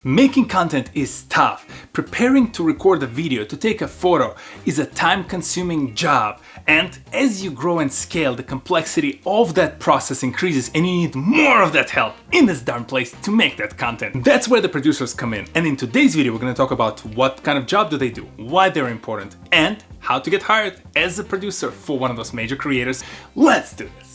Making content is tough. Preparing to record a video, to take a photo, is a time-consuming job. And as you grow and scale, the complexity of that process increases and you need more of that help in this darn place to make that content. That's where the producers come in. And in today's video, we're going to talk about what kind of job do they do, why they're important, and how to get hired as a producer for one of those major creators. Let's do this.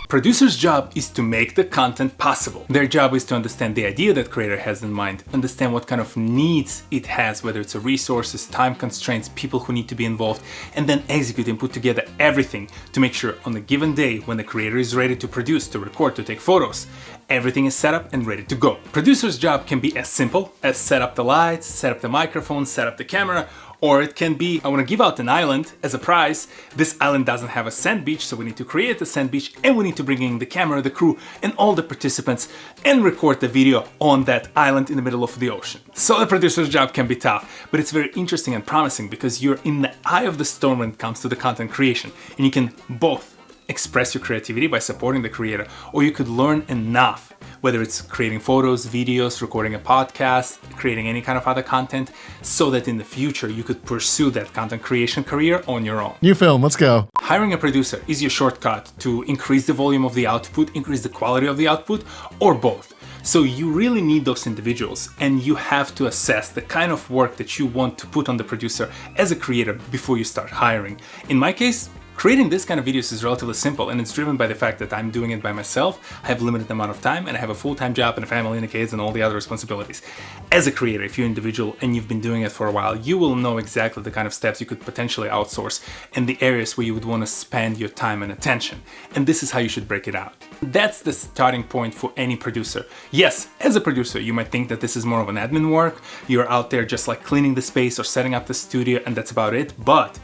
Producer's job is to make the content possible. Their job is to understand the idea that creator has in mind, understand what kind of needs it has, whether it's resources, time constraints, people who need to be involved, and then execute and put together everything to make sure on a given day when the creator is ready to produce, to record, to take photos, everything is set up and ready to go. Producer's job can be as simple as set up the lights, set up the microphone, set up the camera, or it can be, I want to give out an island as a prize. This island doesn't have a sand beach, so we need to create a sand beach and we need to bring in the camera, the crew, and all the participants and record the video on that island in the middle of the ocean. So the producer's job can be tough, but it's very interesting and promising because you're in the eye of the storm when it comes to the content creation, and you can both express your creativity by supporting the creator, or you could learn enough, whether it's creating photos, videos, recording a podcast, creating any kind of other content, so that in the future you could pursue that content creation career on your own. New film, let's go. Hiring a producer is your shortcut to increase the volume of the output, increase the quality of the output, or both. So you really need those individuals, and you have to assess the kind of work that you want to put on the producer as a creator before you start hiring. In my case, creating this kind of videos is relatively simple, and it's driven by the fact that I'm doing it by myself. I have a limited amount of time and I have a full-time job and a family and the kids and all the other responsibilities. As a creator, if you're an individual and you've been doing it for a while, you will know exactly the kind of steps you could potentially outsource and the areas where you would want to spend your time and attention. And this is how you should break it out. That's the starting point for any producer. Yes, as a producer, you might think that this is more of an admin work. You're out there just like cleaning the space or setting up the studio and that's about it. But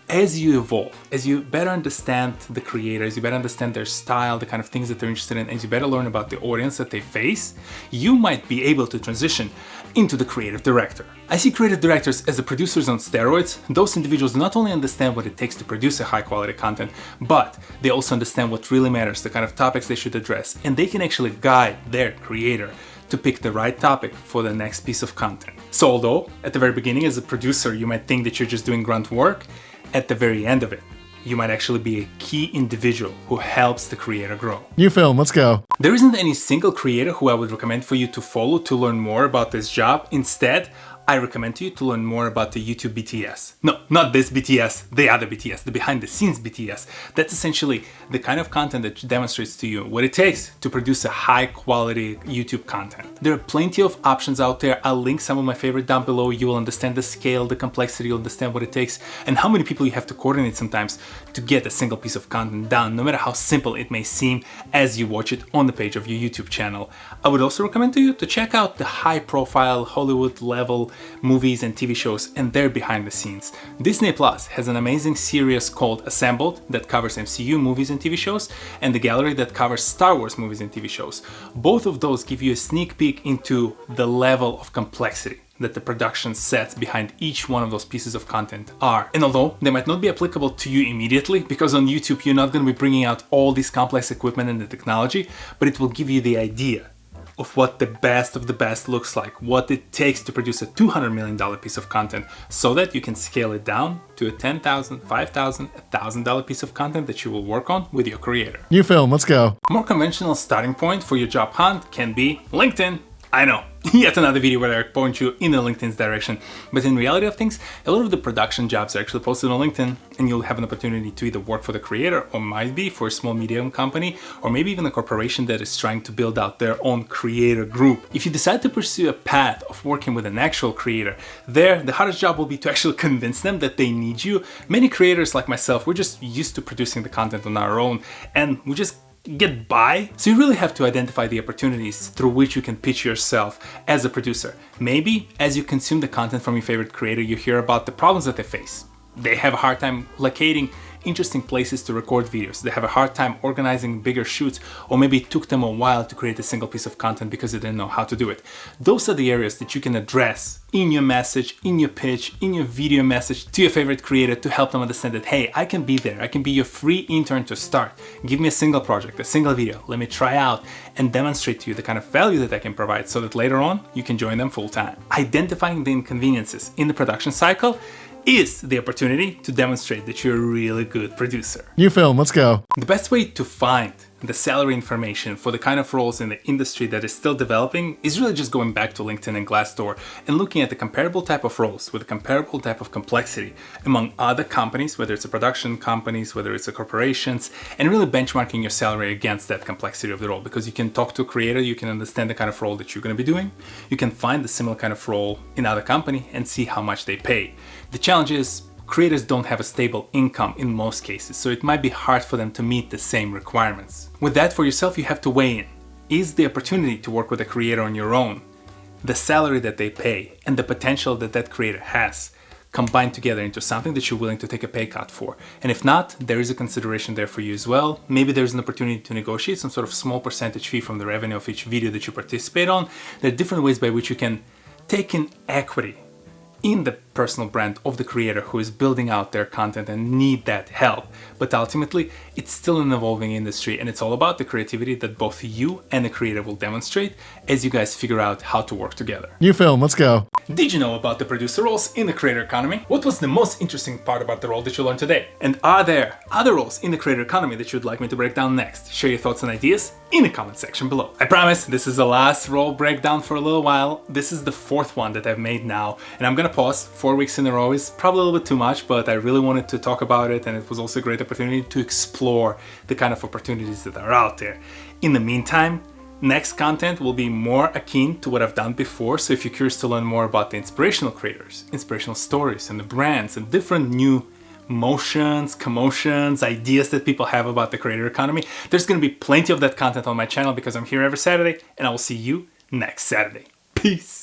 as you evolve, as you better understand the creators, you better understand their style, the kind of things that they're interested in, as you better learn about the audience that they face, you might be able to transition into the creative director. I see creative directors as the producers on steroids. Those individuals not only understand what it takes to produce a high quality content, but they also understand what really matters, the kind of topics they should address, and they can actually guide their creator to pick the right topic for the next piece of content. So although at the very beginning as a producer, you might think that you're just doing grunt work, at the very end of it, you might actually be a key individual who helps the creator grow. New film, let's go. There isn't any single creator who I would recommend for you to follow to learn more about this job. Instead, I recommend to you to learn more about the YouTube BTS. No, not this BTS, the other BTS, the behind the scenes BTS. That's essentially the kind of content that demonstrates to you what it takes to produce a high quality YouTube content. There are plenty of options out there. I'll link some of my favorite down below. You will understand the scale, the complexity, you'll understand what it takes, and how many people you have to coordinate sometimes to get a single piece of content done, no matter how simple it may seem as you watch it on the page of your YouTube channel. I would also recommend to you to check out the high profile Hollywood level movies and TV shows and their behind the scenes. Disney Plus has an amazing series called Assembled that covers MCU movies and TV shows, and the gallery that covers Star Wars movies and TV shows. Both of those give you a sneak peek into the level of complexity that the production sets behind each one of those pieces of content are. And although they might not be applicable to you immediately, because on YouTube you're not going to be bringing out all this complex equipment and the technology, but it will give you the idea of what the best of the best looks like, what it takes to produce a $200 million piece of content, so that you can scale it down to a $10,000, $5,000, $1,000 piece of content that you will work on with your creator. New film, let's go. A more conventional starting point for your job hunt can be LinkedIn. I know, yet another video where I point you in the LinkedIn's direction. But in reality of things, a lot of the production jobs are actually posted on LinkedIn, and you'll have an opportunity to either work for the creator, or might be for a small medium company, or maybe even a corporation that is trying to build out their own creator group. If you decide to pursue a path of working with an actual creator, the hardest job will be to actually convince them that they need you. Many creators like myself, we're just used to producing the content on our own, and we just get by. So you really have to identify the opportunities through which you can pitch yourself as a producer. Maybe as you consume the content from your favorite creator, you hear about the problems that they face. They have a hard time locating interesting places to record videos. They have a hard time organizing bigger shoots, or maybe it took them a while to create a single piece of content because they didn't know how to do it. Those are the areas that you can address in your message, in your pitch, in your video message to your favorite creator to help them understand that, hey, I can be there. I can be your free intern to start. Give me a single project, a single video. Let me try out and demonstrate to you the kind of value that I can provide so that later on you can join them full time. Identifying the inconveniences in the production cycle is the opportunity to demonstrate that you're a really good producer. New film, let's go. The best way to find the salary information for the kind of roles in the industry that is still developing is really just going back to LinkedIn and Glassdoor and looking at the comparable type of roles with a comparable type of complexity among other companies, whether it's a production companies, whether it's a corporations, and really benchmarking your salary against that complexity of the role, because you can talk to a creator, you can understand the kind of role that you're going to be doing, you can find the similar kind of role in other company and see how much they pay. The challenge is creators don't have a stable income in most cases, so it might be hard for them to meet the same requirements. With that, for yourself, you have to weigh in. Is the opportunity to work with a creator on your own, the salary that they pay, and the potential that that creator has combined together into something that you're willing to take a pay cut for? And if not, there is a consideration there for you as well. Maybe there's an opportunity to negotiate some sort of small percentage fee from the revenue of each video that you participate on. There are different ways by which you can take in equity in the personal brand of the creator who is building out their content and need that help. But ultimately, it's still an evolving industry, and it's all about the creativity that both you and the creator will demonstrate as you guys figure out how to work together. New film, let's go. Did you know about the producer roles in the creator economy? What was the most interesting part about the role that you learned today? And are there other roles in the creator economy that you'd like me to break down next? Share your thoughts and ideas in the comment section below. I promise this is the last role breakdown for a little while. This is the fourth one that I've made now, and I'm gonna pause. 4 weeks in a row is probably a little bit too much, but I really wanted to talk about it, and it was also a great opportunity to explore the kind of opportunities that are out there. In the meantime, next content will be more akin to what I've done before, so if you're curious to learn more about the inspirational creators, inspirational stories, and the brands, and different new motions, commotions, ideas that people have about the creator economy, there's going to be plenty of that content on my channel because I'm here every Saturday, and I will see you next Saturday. Peace!